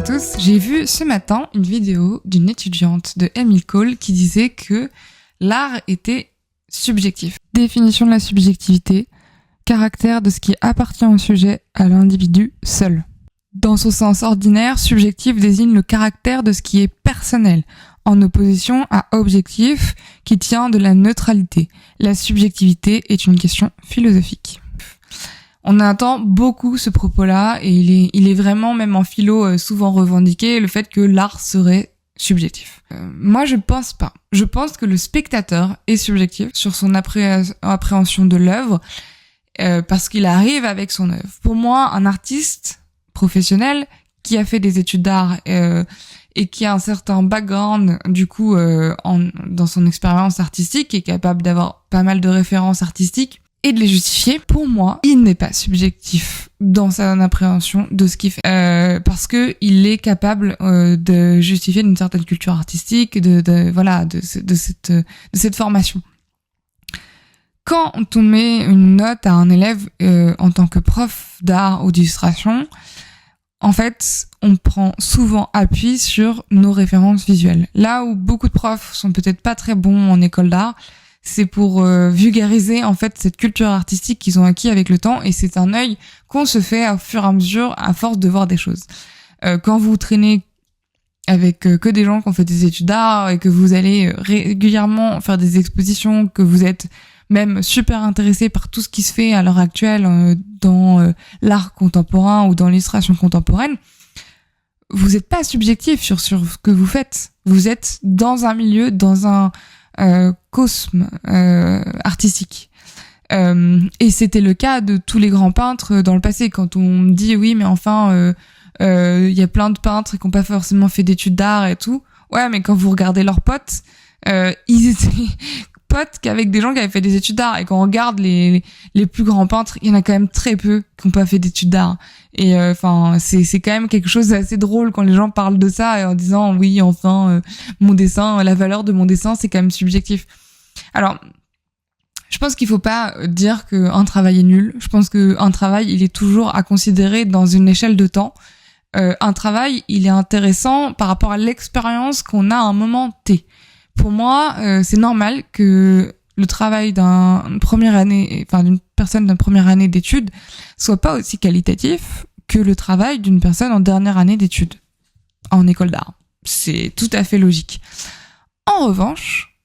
tous, j'ai vu ce matin une vidéo d'une étudiante de Émile Cole qui disait que l'art était subjectif. Définition de la subjectivité, caractère de ce qui appartient au sujet à l'individu seul. Dans son sens ordinaire, subjectif désigne le caractère de ce qui est personnel, en opposition à objectif qui tient de la neutralité. La subjectivité est une question philosophique. On entend beaucoup ce propos-là et il est vraiment, même en philo, souvent revendiqué le fait que l'art serait subjectif. Moi, je pense pas. Je pense que le spectateur est subjectif sur son appréhension de l'œuvre parce qu'il arrive avec son œuvre. Pour moi, un artiste professionnel qui a fait des études d'art et qui a un certain background du coup dans son expérience artistique, est capable d'avoir pas mal de références artistiques et de les justifier, pour moi, il n'est pas subjectif dans sa appréhension de ce qu'il fait. Parce que il est capable de justifier d'une certaine culture artistique, de cette formation. Quand on met une note à un élève en tant que prof d'art ou d'illustration, en fait, on prend souvent appui sur nos références visuelles. Là où beaucoup de profs sont peut-être pas très bons en école d'art, c'est pour vulgariser en fait cette culture artistique qu'ils ont acquis avec le temps, et c'est un œil qu'on se fait au fur et à mesure à force de voir des choses. Quand vous traînez avec que des gens qui ont fait des études d'art et que vous allez régulièrement faire des expositions, que vous êtes même super intéressé par tout ce qui se fait à l'heure actuelle dans l'art contemporain ou dans l'illustration contemporaine, vous n'êtes pas subjectif sur ce que vous faites. Vous êtes dans un milieu, dans un cosme artistique. Et c'était le cas de tous les grands peintres dans le passé. Quand on me dit oui, mais enfin, y a plein de peintres qui n'ont pas forcément fait d'études d'art et tout. Ouais, mais quand vous regardez leurs potes, ils étaient potes qu'avec des gens qui avaient fait des études d'art. Et quand on regarde les plus grands peintres, il y en a quand même très peu qui n'ont pas fait d'études d'art. Et enfin, c'est quand même quelque chose d'assez drôle quand les gens parlent de ça et en disant oui, enfin, mon dessin, la valeur de mon dessin, c'est quand même subjectif. Alors, je pense qu'il faut pas dire qu'un travail est nul. Je pense qu'un travail, il est toujours à considérer dans une échelle de temps. Un travail, il est intéressant par rapport à l'expérience qu'on a à un moment T. Pour moi, c'est normal que le travail d'une personne d'une première année d'études soit pas aussi qualitatif que le travail d'une personne en dernière année d'études en école d'art. C'est tout à fait logique. En revanche,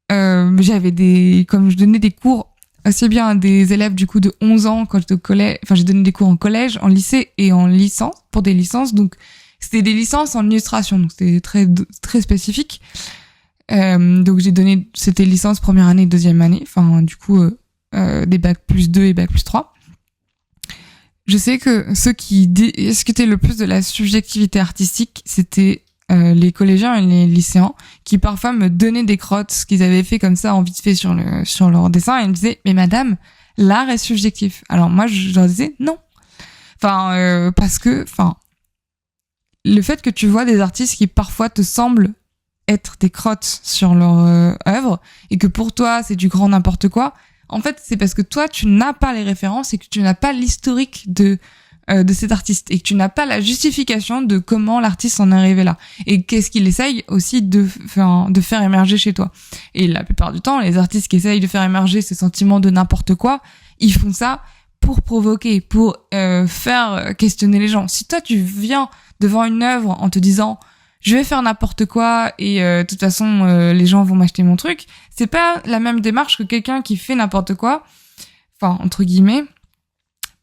comme je donnais des cours assez bien à des élèves du coup de 11 ans quand j'étais au collège, enfin j'ai donné des cours en collège, en lycée et en licence, pour des licences, donc c'était des licences en illustration, donc c'était très très spécifique. Donc j'ai donné, c'était licence première année, deuxième année, enfin du coup des bac plus 2 et bac plus 3. Je sais que ceux qui discutaient le plus de la subjectivité artistique, c'était les collégiens et les lycéens qui parfois me donnaient des crottes, ce qu'ils avaient fait comme ça en vite fait sur leur dessin, et ils me disaient mais madame, l'art est subjectif. Alors moi je leur disais non. Enfin parce que le fait que tu vois des artistes qui parfois te semblent être des crottes sur leur œuvre et que pour toi c'est du grand n'importe quoi, en fait c'est parce que toi tu n'as pas les références et que tu n'as pas l'historique de cet artiste et que tu n'as pas la justification de comment l'artiste en est arrivé là et qu'est-ce qu'il essaye aussi de faire émerger chez toi. Et la plupart du temps les artistes qui essayent de faire émerger ces sentiments de n'importe quoi, ils font ça pour provoquer, pour faire questionner les gens. Si toi tu viens devant une œuvre en te disant je vais faire n'importe quoi et de toute façon les gens vont m'acheter mon truc, c'est pas la même démarche que quelqu'un qui fait n'importe quoi, enfin entre guillemets,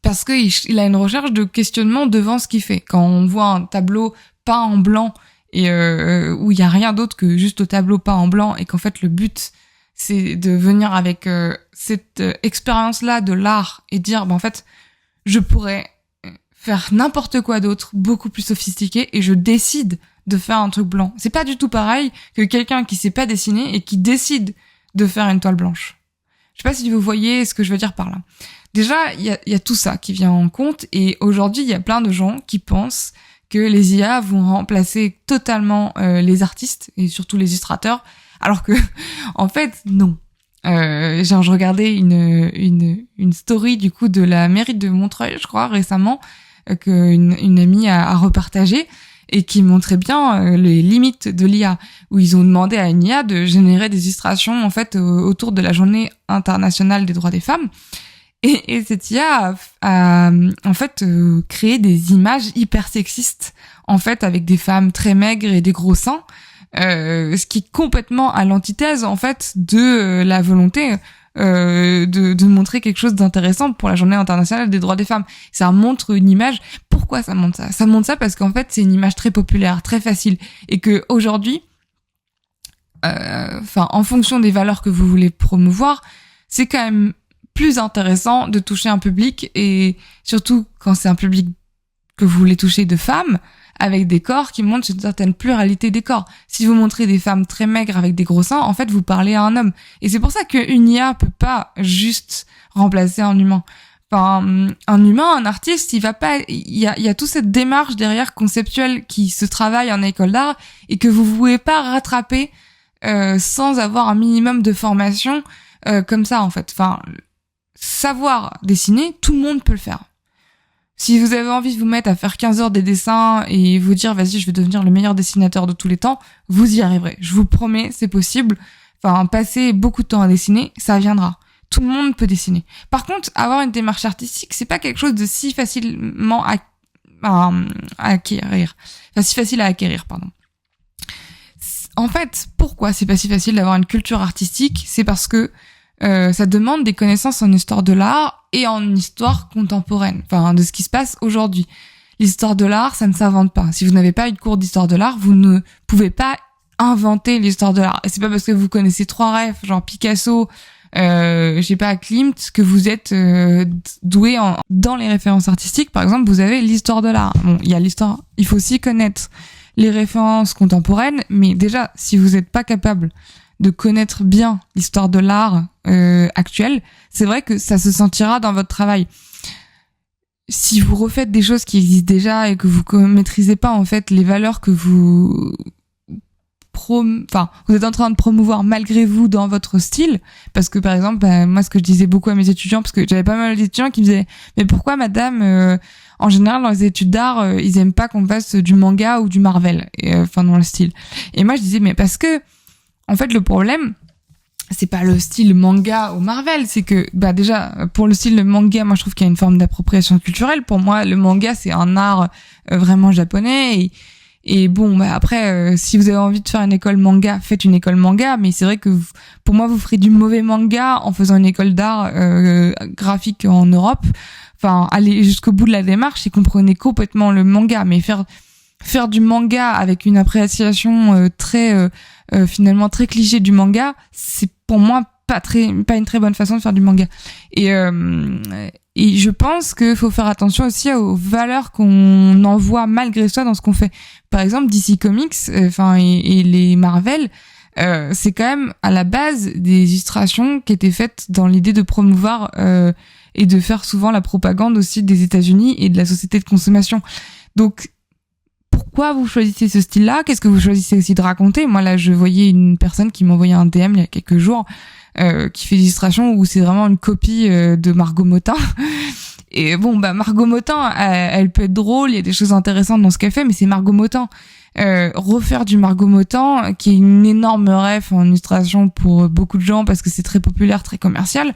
parce que il a une recherche de questionnement devant ce qu'il fait. Quand on voit un tableau peint en blanc et où il y a rien d'autre que juste le tableau peint en blanc et qu'en fait le but c'est de venir avec cette expérience-là de l'art et dire en fait je pourrais faire n'importe quoi d'autre, beaucoup plus sophistiqué, et je décide de faire un truc blanc. C'est pas du tout pareil que quelqu'un qui sait pas dessiner et qui décide de faire une toile blanche. Je sais pas si vous voyez ce que je veux dire par là. Déjà, il y a tout ça qui vient en compte, et aujourd'hui, il y a plein de gens qui pensent que les IA vont remplacer totalement les artistes et surtout les illustrateurs, alors que en fait, non. Je regardais une story du coup de la mairie de Montreuil, je crois, récemment, qu'une amie a repartagé et qui montrait bien les limites de l'IA, où ils ont demandé à une IA de générer des illustrations en fait autour de la journée internationale des droits des femmes. Et cette IA a en fait créé des images hyper sexistes, en fait, avec des femmes très maigres et des gros seins, ce qui est complètement à l'antithèse en fait de la volonté de montrer quelque chose d'intéressant pour la journée internationale des droits des femmes. Ça montre une image. Pourquoi ça montre ça? Ça montre ça parce qu'en fait c'est une image très populaire, très facile, et que aujourd'hui, en fonction des valeurs que vous voulez promouvoir, c'est quand même plus intéressant de toucher un public, et surtout quand c'est un public que vous voulez toucher de femmes, avec des corps qui montrent une certaine pluralité des corps. Si vous montrez des femmes très maigres avec des gros seins, en fait, vous parlez à un homme. Et c'est pour ça qu'une IA peut pas juste remplacer un humain. Enfin, un humain, un artiste, il va pas, il y a toute cette démarche derrière conceptuelle qui se travaille en école d'art et que vous pouvez pas rattraper, sans avoir un minimum de formation, comme ça, en fait. Enfin, savoir dessiner, tout le monde peut le faire. Si vous avez envie de vous mettre à faire 15 heures des dessins et vous dire, vas-y, je vais devenir le meilleur dessinateur de tous les temps, vous y arriverez. Je vous promets, c'est possible. Enfin, passer beaucoup de temps à dessiner, ça viendra. Tout le monde peut dessiner. Par contre, avoir une démarche artistique, c'est pas quelque chose de si facilement à acquérir. Enfin, si facile à acquérir, pardon. En fait, pourquoi c'est pas si facile d'avoir une culture artistique? C'est parce que ça demande des connaissances en histoire de l'art et en histoire contemporaine, enfin de ce qui se passe aujourd'hui. L'histoire de l'art, ça ne s'invente pas. Si vous n'avez pas eu de cours d'histoire de l'art, vous ne pouvez pas inventer l'histoire de l'art. Et c'est pas parce que vous connaissez 3 refs, genre Picasso, je sais pas, Klimt, que vous êtes doué dans les références artistiques. Par exemple, vous avez l'histoire de l'art. Bon, il y a l'histoire, il faut aussi connaître les références contemporaines, mais déjà, si vous n'êtes pas capable de connaître bien l'histoire de l'art actuel, c'est vrai que ça se sentira dans votre travail. Si vous refaites des choses qui existent déjà et que vous maîtrisez pas en fait les valeurs que vous êtes en train de promouvoir malgré vous dans votre style, parce que par exemple, moi ce que je disais beaucoup à mes étudiants, parce que j'avais pas mal d'étudiants qui me disaient, mais pourquoi madame, en général dans les études d'art, ils aiment pas qu'on fasse du manga ou du Marvel, dans le style. Et moi je disais, mais parce que en fait, le problème, c'est pas le style manga ou Marvel, c'est que, déjà, pour le style manga, moi, je trouve qu'il y a une forme d'appropriation culturelle. Pour moi, le manga, c'est un art vraiment japonais. Et bon, après, si vous avez envie de faire une école manga, faites une école manga. Mais c'est vrai que, pour moi, vous ferez du mauvais manga en faisant une école d'art graphique en Europe. Enfin, allez jusqu'au bout de la démarche et comprenez complètement le manga. Mais faire du manga avec une appréciation finalement très cliché du manga, c'est pour moi pas une très bonne façon de faire du manga. Et je pense qu'il faut faire attention aussi aux valeurs qu'on envoie malgré soi dans ce qu'on fait. Par exemple, DC Comics, et les Marvel, c'est quand même à la base des illustrations qui étaient faites dans l'idée de promouvoir et de faire souvent la propagande aussi des États-Unis et de la société de consommation. Donc pourquoi vous choisissez ce style-là? Qu'est-ce que vous choisissez aussi de raconter? Moi, là, je voyais une personne qui m'envoyait un DM il y a quelques jours, qui fait des illustrations où c'est vraiment une copie de Margot Motin. Et bon, Margot Motin, elle peut être drôle, il y a des choses intéressantes dans ce qu'elle fait, mais c'est Margot Motin. Refaire du Margot Motin, qui est une énorme ref en illustration pour beaucoup de gens parce que c'est très populaire, très commercial.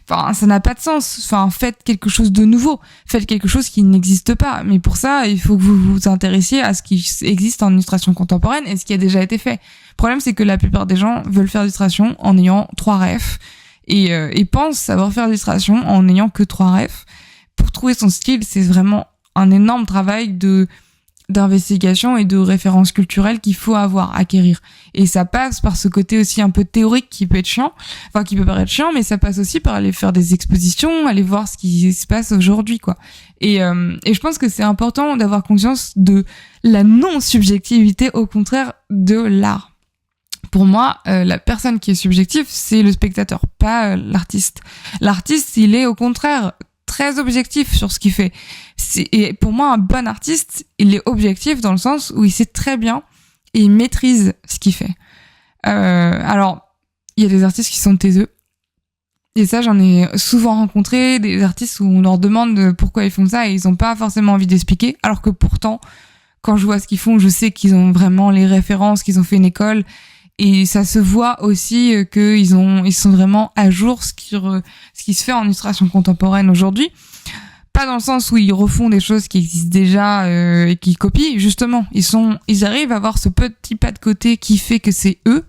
Enfin, ça n'a pas de sens. Enfin, faites quelque chose de nouveau. Faites quelque chose qui n'existe pas. Mais pour ça, il faut que vous vous intéressiez à ce qui existe en illustration contemporaine et ce qui a déjà été fait. Le problème, c'est que la plupart des gens veulent faire d'illustration en ayant 3 refs et pensent savoir faire d'illustration en n'ayant que 3 refs. Pour trouver son style, c'est vraiment un énorme travail d'investigation et de références culturelles qu'il faut acquérir. Et ça passe par ce côté aussi un peu théorique qui peut être chiant, qui peut paraître chiant, mais ça passe aussi par aller faire des expositions, aller voir ce qui se passe aujourd'hui, quoi. Et je pense que c'est important d'avoir conscience de la non-subjectivité, au contraire, de l'art. Pour moi, la personne qui est subjective, c'est le spectateur, pas l'artiste. L'artiste, il est au contraire très objectif sur ce qu'il fait. Et pour moi, un bon artiste, il est objectif dans le sens où il sait très bien et il maîtrise ce qu'il fait. Alors, il y a des artistes qui sont taiseux. Et ça, j'en ai souvent rencontré des artistes où on leur demande pourquoi ils font ça et ils ont pas forcément envie d'expliquer, alors que pourtant, quand je vois ce qu'ils font, je sais qu'ils ont vraiment les références, qu'ils ont fait une école, et ça se voit aussi qu'ils sont vraiment à jour ce qui se fait en illustration contemporaine aujourd'hui. Pas dans le sens où ils refont des choses qui existent déjà et qui copient, justement. Ils arrivent à avoir ce petit pas de côté qui fait que c'est eux,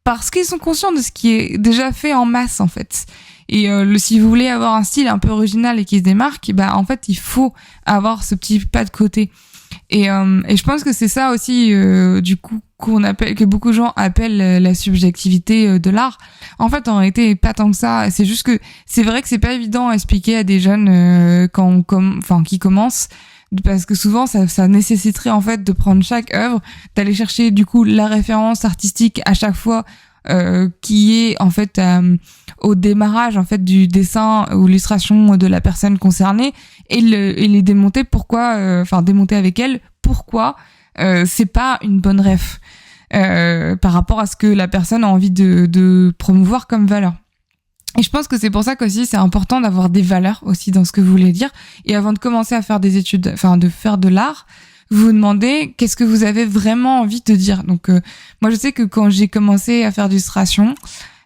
parce qu'ils sont conscients de ce qui est déjà fait en masse, en fait. Et si vous voulez avoir un style un peu original et qui se démarque, bah en fait, il faut avoir ce petit pas de côté. Et je pense que c'est ça aussi, du coup, que beaucoup de gens appellent la subjectivité de l'art. En fait, en réalité, pas tant que ça. C'est juste que c'est vrai que c'est pas évident à expliquer à des jeunes qui commencent, parce que souvent ça nécessiterait en fait de prendre chaque œuvre, d'aller chercher du coup la référence artistique à chaque fois qui est en fait au démarrage en fait du dessin ou l'illustration de la personne concernée et les démonter démonter avec elle pourquoi c'est pas une bonne ref par rapport à ce que la personne a envie de promouvoir comme valeur. Et je pense que c'est pour ça qu'aussi c'est important d'avoir des valeurs aussi dans ce que vous voulez dire. Et avant de commencer à faire des études, de faire de l'art, vous vous demandez qu'est-ce que vous avez vraiment envie de dire. Donc moi je sais que quand j'ai commencé à faire d'illustration,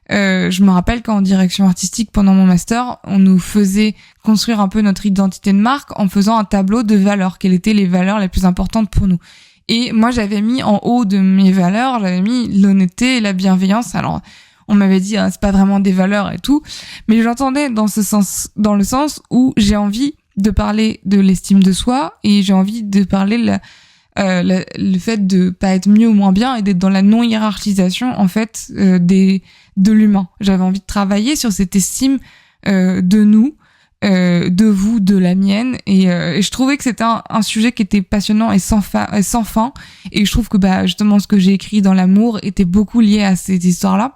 je me rappelle qu'en direction artistique pendant mon master, on nous faisait construire un peu notre identité de marque en faisant un tableau de valeurs. Quelles étaient les valeurs les plus importantes pour nous? Et moi j'avais mis en haut de mes valeurs, j'avais mis l'honnêteté et la bienveillance. Alors on m'avait dit c'est pas vraiment des valeurs et tout, mais j'entendais dans le sens où j'ai envie de parler de l'estime de soi et j'ai envie de parler le fait de pas être mieux ou moins bien et d'être dans la non hiérarchisation en fait de l'humain. J'avais envie de travailler sur cette estime de nous, de vous, de la mienne et je trouvais que c'était un sujet qui était passionnant et sans fin et je trouve que justement ce que j'ai écrit dans l'amour était beaucoup lié à cette histoire-là.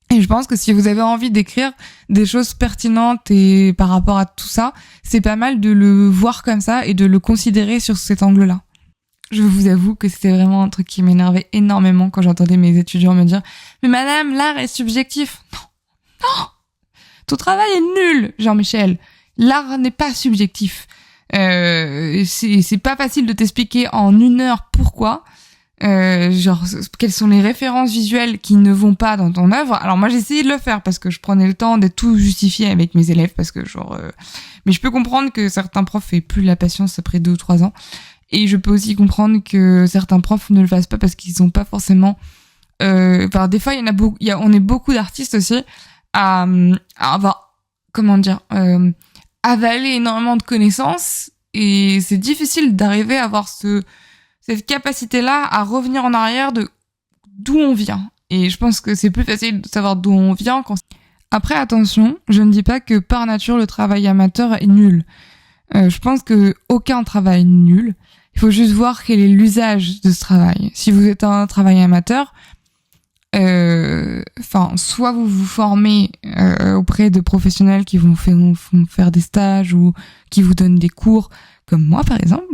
Et je pense que si vous avez envie d'écrire des choses pertinentes et par rapport à tout ça, c'est pas mal de le voir comme ça et de le considérer sur cet angle-là. Je vous avoue que c'était vraiment un truc qui m'énervait énormément quand j'entendais mes étudiants me dire « Mais madame, l'art est subjectif !» Non, ton travail est nul, Jean-Michel. L'art n'est pas subjectif. C'est pas facile de t'expliquer en 1 heure pourquoi. Quelles sont les références visuelles qui ne vont pas dans ton œuvre. Alors moi j'ai essayé de le faire parce que je prenais le temps d'être tout justifié avec mes élèves parce que mais je peux comprendre que certains profs aient plus la patience après 2 ou 3 ans et je peux aussi comprendre que certains profs ne le fassent pas parce qu'ils ont pas forcément des fois on est beaucoup d'artistes aussi à avoir avaler énormément de connaissances et c'est difficile d'arriver à avoir cette capacité-là à revenir en arrière de d'où on vient. Et je pense que c'est plus facile de savoir d'où on vient quand... Après, attention, je ne dis pas que par nature le travail amateur est nul. Je pense que aucun travail n'est nul. Il faut juste voir quel est l'usage de ce travail. Si vous êtes un travail amateur, soit vous vous formez auprès de professionnels qui vont faire des stages ou qui vous donnent des cours, comme moi par exemple,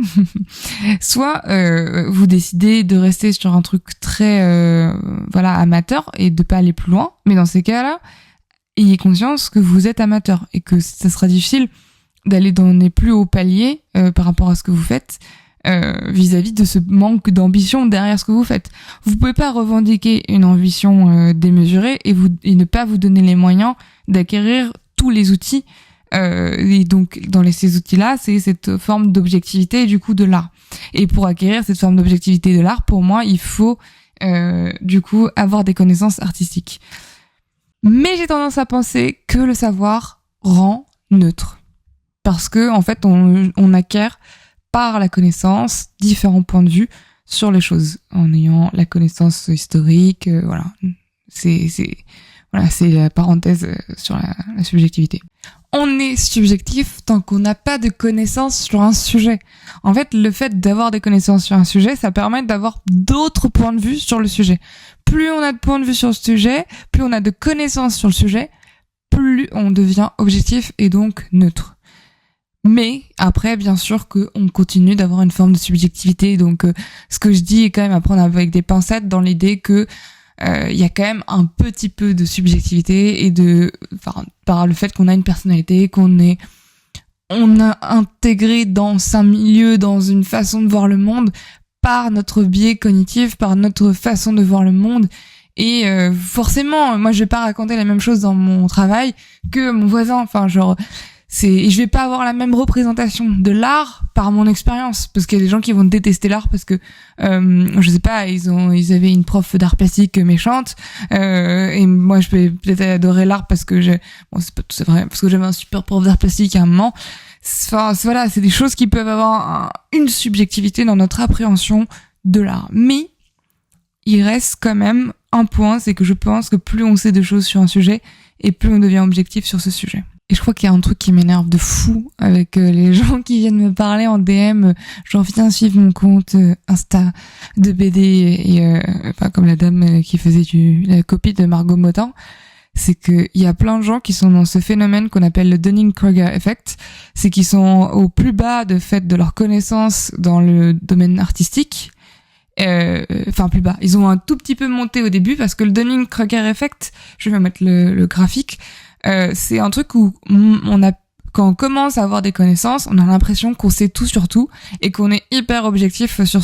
soit vous décidez de rester sur un truc très amateur et de pas aller plus loin. Mais dans ces cas-là, ayez conscience que vous êtes amateur et que ça sera difficile d'aller dans les plus hauts paliers par rapport à ce que vous faites vis-à-vis de ce manque d'ambition derrière ce que vous faites. Vous pouvez pas revendiquer une ambition démesurée et ne pas vous donner les moyens d'acquérir tous les outils. Et donc, ces outils-là, c'est cette forme d'objectivité du coup de l'art. Et pour acquérir cette forme d'objectivité de l'art, pour moi, il faut du coup avoir des connaissances artistiques. Mais j'ai tendance à penser que le savoir rend neutre, parce que en fait, on acquiert par la connaissance différents points de vue sur les choses, en ayant la connaissance historique. C'est la parenthèse sur la subjectivité. On est subjectif tant qu'on n'a pas de connaissances sur un sujet. En fait, le fait d'avoir des connaissances sur un sujet, ça permet d'avoir d'autres points de vue sur le sujet. Plus on a de points de vue sur le sujet, plus on a de connaissances sur le sujet, plus on devient objectif et donc neutre. Mais après, bien sûr qu'on continue d'avoir une forme de subjectivité. Donc, ce que je dis est quand même à prendre avec des pincettes dans l'idée que il y a quand même un petit peu de subjectivité et par le fait qu'on a une personnalité, on a intégré dans un milieu, dans une façon de voir le monde, par notre biais cognitif, par notre façon de voir le monde. Et forcément, moi je vais pas raconter la même chose dans mon travail que mon voisin. Enfin, et je vais pas avoir la même représentation de l'art par mon expérience, parce qu'il y a des gens qui vont détester l'art parce que je sais pas, ils avaient une prof d'art plastique méchante, et moi je vais peut-être adorer l'art parce que c'est pas tout c'est vrai, parce que j'avais un super prof d'art plastique à un moment. Enfin voilà, c'est des choses qui peuvent avoir une subjectivité dans notre appréhension de l'art, mais il reste quand même un point, c'est que je pense que plus on sait de choses sur un sujet et plus on devient objectif sur ce sujet. Et je crois qu'il y a un truc qui m'énerve de fou avec les gens qui viennent me parler en DM, genre viens suivre mon compte Insta de BD et comme la dame qui faisait la copie de Margot Motin. C'est que il y a plein de gens qui sont dans ce phénomène qu'on appelle le Dunning-Kruger effect. C'est qu'ils sont au plus bas de fait de leur connaissance dans le domaine artistique. Plus bas. Ils ont un tout petit peu monté au début parce que le Dunning-Kruger effect, je vais mettre le graphique, c'est un truc où quand on commence à avoir des connaissances, on a l'impression qu'on sait tout sur tout et qu'on est hyper objectif sur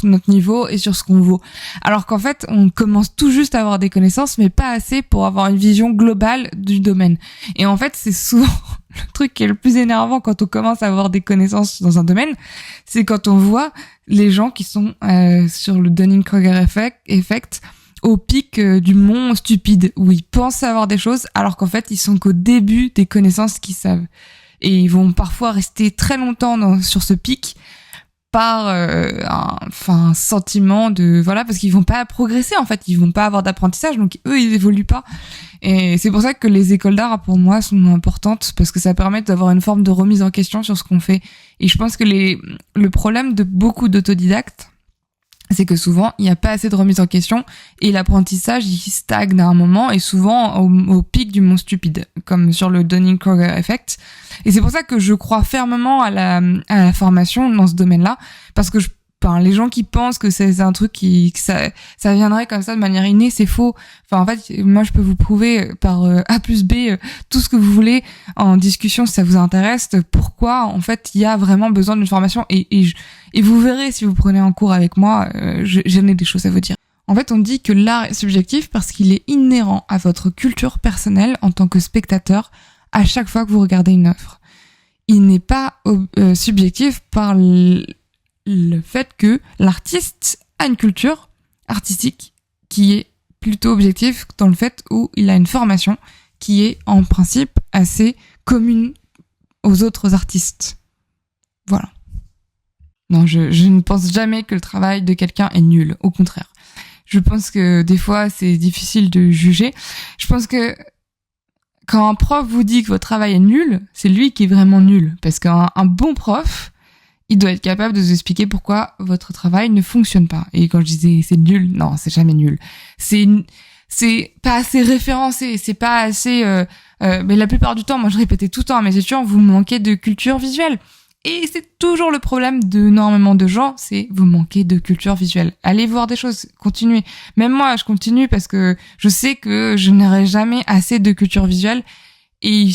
notre niveau et sur ce qu'on vaut. Alors qu'en fait, on commence tout juste à avoir des connaissances, mais pas assez pour avoir une vision globale du domaine. Et en fait, c'est souvent le truc qui est le plus énervant quand on commence à avoir des connaissances dans un domaine, c'est quand on voit les gens qui sont sur le Dunning-Kruger effect au pic du mont stupide, où ils pensent savoir des choses alors qu'en fait ils sont qu'au début des connaissances qu'ils savent, et ils vont parfois rester très longtemps sur ce pic par un sentiment de parce qu'ils vont pas progresser, en fait ils vont pas avoir d'apprentissage, donc eux ils évoluent pas. Et c'est pour ça que les écoles d'art pour moi sont importantes, parce que ça permet d'avoir une forme de remise en question sur ce qu'on fait. Et je pense que le problème de beaucoup d'autodidactes, c'est que souvent il n'y a pas assez de remise en question et l'apprentissage il stagne à un moment, et souvent au pic du mont stupide, comme sur le Dunning-Kruger effect. Et c'est pour ça que je crois fermement à la formation dans ce domaine-là, parce que les gens qui pensent que c'est un truc que ça viendrait comme ça de manière innée, c'est faux. En fait, moi je peux vous prouver par A plus B tout ce que vous voulez en discussion si ça vous intéresse, pourquoi en fait il y a vraiment besoin d'une formation, et vous verrez si vous prenez un cours avec moi, j'en ai des choses à vous dire. En fait, on dit que l'art est subjectif parce qu'il est inhérent à votre culture personnelle en tant que spectateur à chaque fois que vous regardez une œuvre. Il n'est pas subjectif par le fait que l'artiste a une culture artistique qui est plutôt objective, dans le fait où il a une formation qui est en principe assez commune aux autres artistes. Voilà. Non, je ne pense jamais que le travail de quelqu'un est nul. Au contraire. Je pense que des fois, c'est difficile de juger. Je pense que quand un prof vous dit que votre travail est nul, c'est lui qui est vraiment nul. Parce qu'un bon prof, il doit être capable de vous expliquer pourquoi votre travail ne fonctionne pas. Et quand je disais c'est nul, non, c'est jamais nul. C'est pas assez référencé, c'est pas assez... mais la plupart du temps, moi je répétais tout le temps à mes étudiants, vous manquez de culture visuelle. Et c'est toujours le problème d'énormément de gens, c'est vous manquez de culture visuelle. Allez voir des choses, continuez. Même moi, je continue parce que je sais que je n'aurai jamais assez de culture visuelle. Et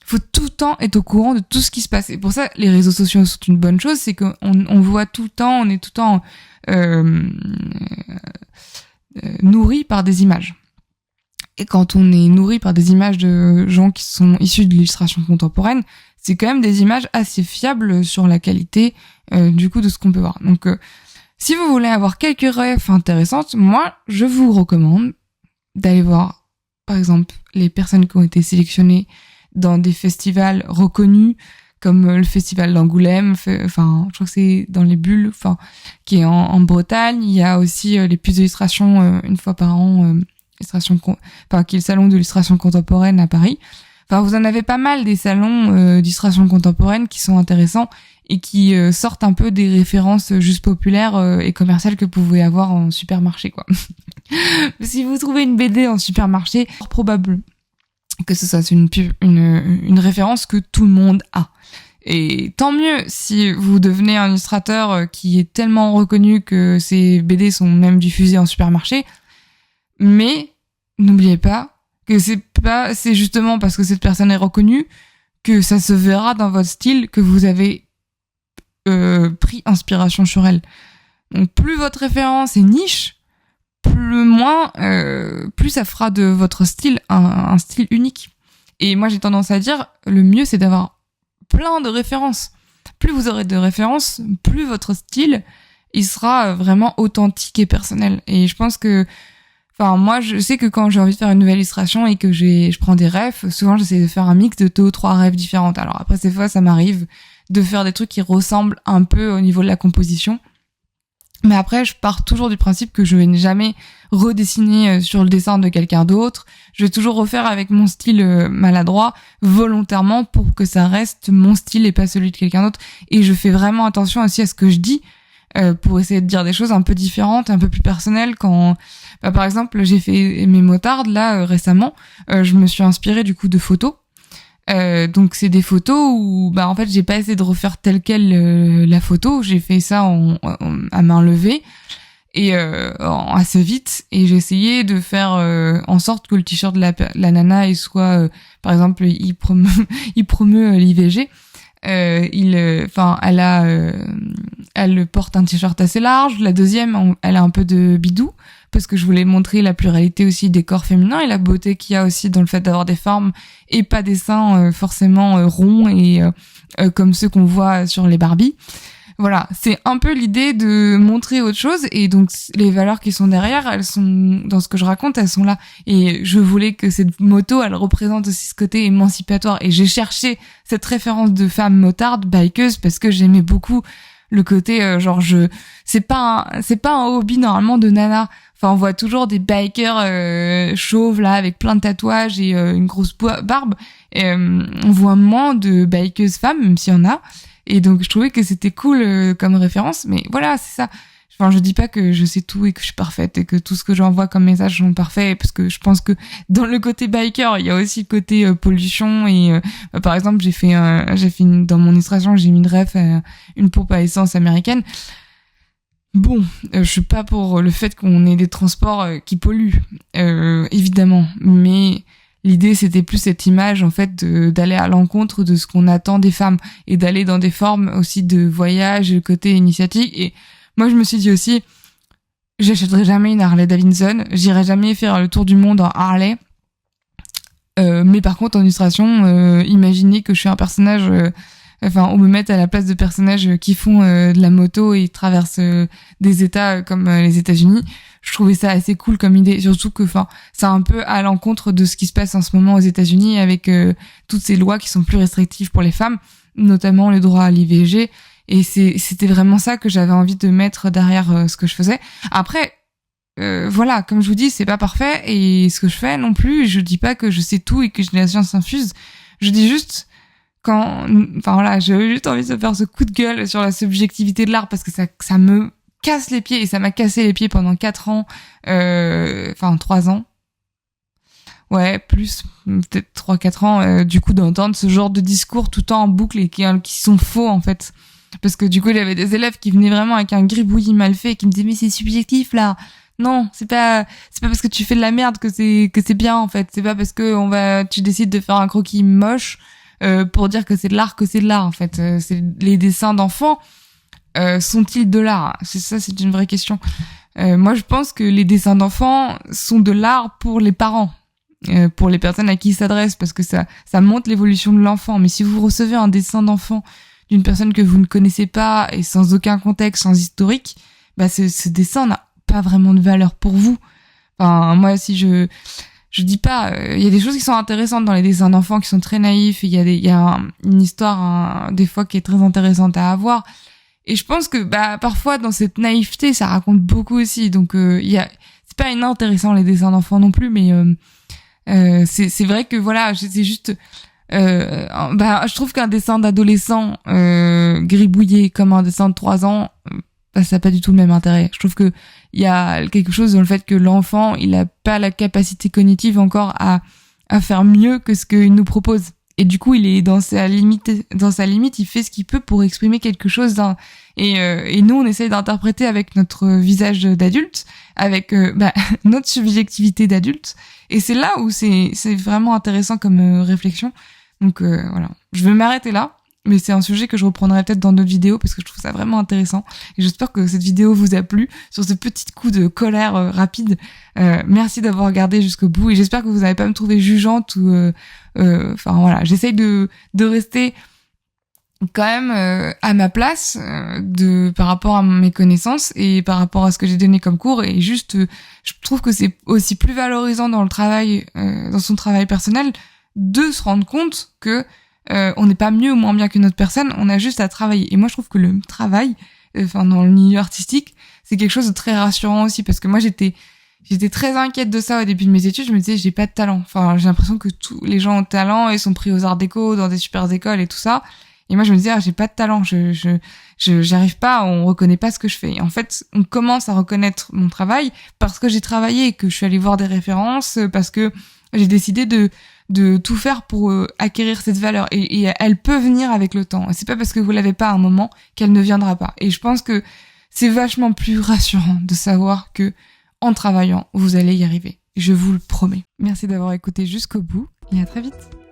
faut tout le temps être au courant de tout ce qui se passe. Et pour ça, les réseaux sociaux sont une bonne chose, c'est qu'on voit tout le temps, on est tout le temps nourri par des images. Et quand on est nourri par des images de gens qui sont issus de l'illustration contemporaine, c'est quand même des images assez fiables sur la qualité du coup de ce qu'on peut voir. Donc si vous voulez avoir quelques refs intéressantes, moi je vous recommande d'aller voir par exemple les personnes qui ont été sélectionnées dans des festivals reconnus comme le festival d'Angoulême, je crois que c'est dans les Bulles, qui est en Bretagne. Il y a aussi les puces d'illustration une fois par an, qui est le salon d'illustration contemporaine à Paris. Vous en avez pas mal des salons d'illustration contemporaine qui sont intéressants et qui sortent un peu des références juste populaires et commerciales que vous pouvez avoir en supermarché, quoi. Si vous trouvez une BD en supermarché, probable que ce soit une référence que tout le monde a. Et tant mieux si vous devenez un illustrateur qui est tellement reconnu que ses BD sont même diffusés en supermarché. Mais n'oubliez pas que c'est justement parce que cette personne est reconnue que ça se verra dans votre style que vous avez pris inspiration sur elle. Donc plus votre référence est niche, plus ça fera de votre style un style unique. Et moi j'ai tendance à dire, le mieux c'est d'avoir plein de références. Plus vous aurez de références, plus votre style il sera vraiment authentique et personnel. Et je pense que moi, je sais que quand j'ai envie de faire une nouvelle illustration et que je prends des refs, souvent j'essaie de faire un mix de 2 ou 3 refs différentes. Alors après, ces fois, ça m'arrive de faire des trucs qui ressemblent un peu au niveau de la composition. Mais après, je pars toujours du principe que je vais jamais redessiner sur le dessin de quelqu'un d'autre. Je vais toujours refaire avec mon style maladroit, volontairement, pour que ça reste mon style et pas celui de quelqu'un d'autre. Et je fais vraiment attention aussi à ce que je dis, pour essayer de dire des choses un peu différentes, un peu plus personnelles. Quand, par exemple, j'ai fait mes motardes là récemment, je me suis inspirée du coup de photos. Donc c'est des photos où en fait j'ai pas essayé de refaire telle quelle la photo, j'ai fait ça à main levée et assez vite, et j'ai essayé de faire en sorte que le t-shirt de la nana il soit par exemple il promeut l'IVG. Elle porte un t-shirt assez large. La deuxième, elle a un peu de bidou, parce que je voulais montrer la pluralité aussi des corps féminins et la beauté qu'il y a aussi dans le fait d'avoir des formes et pas des seins forcément ronds et comme ceux qu'on voit sur les Barbie. Voilà, c'est un peu l'idée de montrer autre chose, et donc les valeurs qui sont derrière, elles sont dans ce que je raconte, elles sont là. Et je voulais que cette moto, elle représente aussi ce côté émancipatoire, et j'ai cherché cette référence de femme motarde, bikeuse, parce que j'aimais beaucoup le côté c'est pas un hobby normalement de nana. Enfin, on voit toujours des bikers chauves là avec plein de tatouages et une grosse barbe, et on voit moins de bikeuses femmes, même s'il y en a. Et donc je trouvais que c'était cool comme référence, mais voilà, c'est ça. Enfin, je dis pas que je sais tout et que je suis parfaite et que tout ce que j'envoie comme message sont parfaits, parce que je pense que dans le côté biker, il y a aussi le côté pollution, et par exemple, dans mon illustration, j'ai mis une ref une pompe à essence américaine. Bon, je suis pas pour le fait qu'on ait des transports qui polluent, évidemment, mais l'idée, c'était plus cette image, en fait, d'aller à l'encontre de ce qu'on attend des femmes et d'aller dans des formes aussi de voyage, côté initiatique. Et moi, je me suis dit aussi, j'achèterai jamais une Harley Davidson, j'irai jamais faire le tour du monde en Harley. Mais par contre, en illustration, imaginez que je suis un personnage, on me met à la place de personnages qui font de la moto et traversent des États comme les États-Unis. Je trouvais ça assez cool comme idée, surtout que c'est un peu à l'encontre de ce qui se passe en ce moment aux États-Unis avec toutes ces lois qui sont plus restrictives pour les femmes, notamment le droit à l'IVG, et c'était vraiment ça que j'avais envie de mettre derrière ce que je faisais. Après voilà, comme je vous dis, c'est pas parfait, et ce que je fais non plus, je dis pas que je sais tout et que j'ai la science infuse. Je dis juste j'avais juste envie de faire ce coup de gueule sur la subjectivité de l'art, parce que ça me casse les pieds, et ça m'a cassé les pieds pendant 4 ans, 3 ans. Ouais, plus, peut-être 3-4 ans, du coup, d'entendre ce genre de discours tout le temps en boucle et qui sont faux, en fait. Parce que du coup, il y avait des élèves qui venaient vraiment avec un gribouillis mal fait et qui me disaient, mais c'est subjectif, là. Non, c'est pas parce que tu fais de la merde que c'est bien, en fait. C'est pas parce que tu décides de faire un croquis moche, pour dire que c'est de l'art, en fait. Les dessins d'enfants, sont-ils de l'art? C'est une vraie question. Moi, je pense que les dessins d'enfants sont de l'art pour les parents, pour les personnes à qui ils s'adressent, parce que ça montre l'évolution de l'enfant. Mais si vous recevez un dessin d'enfant d'une personne que vous ne connaissez pas et sans aucun contexte, sans historique, ce dessin n'a pas vraiment de valeur pour vous. Enfin, moi, si je dis pas, il y a des choses qui sont intéressantes dans les dessins d'enfants qui sont très naïfs, il y a une histoire des fois qui est très intéressante à avoir. Et je pense que parfois dans cette naïveté, ça raconte beaucoup aussi. Donc c'est pas inintéressant les dessins d'enfants non plus, mais c'est vrai que voilà, c'est juste je trouve qu'un dessin d'adolescent gribouillé comme un dessin de 3 ans, ça n'a pas du tout le même intérêt. Je trouve que il y a quelque chose dans le fait que l'enfant, il a pas la capacité cognitive encore à faire mieux que ce qu'il nous propose. et du coup il est dans sa limite, il fait ce qu'il peut pour exprimer quelque chose et nous on essaye d'interpréter avec notre visage d'adulte, avec notre subjectivité d'adulte, et c'est là où c'est vraiment intéressant comme réflexion. Donc voilà, je vais m'arrêter là. Mais c'est un sujet que je reprendrai peut-être dans d'autres vidéos parce que je trouve ça vraiment intéressant. Et j'espère que cette vidéo vous a plu sur ce petit coup de colère rapide. Merci d'avoir regardé jusqu'au bout et j'espère que vous n'allez pas me trouver jugeante ou... Enfin voilà, j'essaye de rester quand même à ma place par rapport à mes connaissances et par rapport à ce que j'ai donné comme cours. Et juste, je trouve que c'est aussi plus valorisant dans le travail, dans son travail personnel, de se rendre compte que on n'est pas mieux ou moins bien qu'une autre personne, on a juste à travailler. Et moi, je trouve que le travail, dans le milieu artistique, c'est quelque chose de très rassurant aussi, parce que moi, j'étais très inquiète de ça au début de mes études. Je me disais, j'ai pas de talent. Enfin, j'ai l'impression que tous les gens ont talent et sont pris aux arts déco, dans des super écoles et tout ça. Et moi, je me disais, j'ai pas de talent. J'arrive pas, on reconnaît pas ce que je fais. Et en fait, on commence à reconnaître mon travail parce que j'ai travaillé et que je suis allée voir des références, parce que j'ai décidé de tout faire pour acquérir cette valeur, et elle peut venir avec le temps. Et c'est pas parce que vous l'avez pas à un moment qu'elle ne viendra pas. Et je pense que c'est vachement plus rassurant de savoir que en travaillant, vous allez y arriver. Je vous le promets. Merci d'avoir écouté jusqu'au bout et à très vite.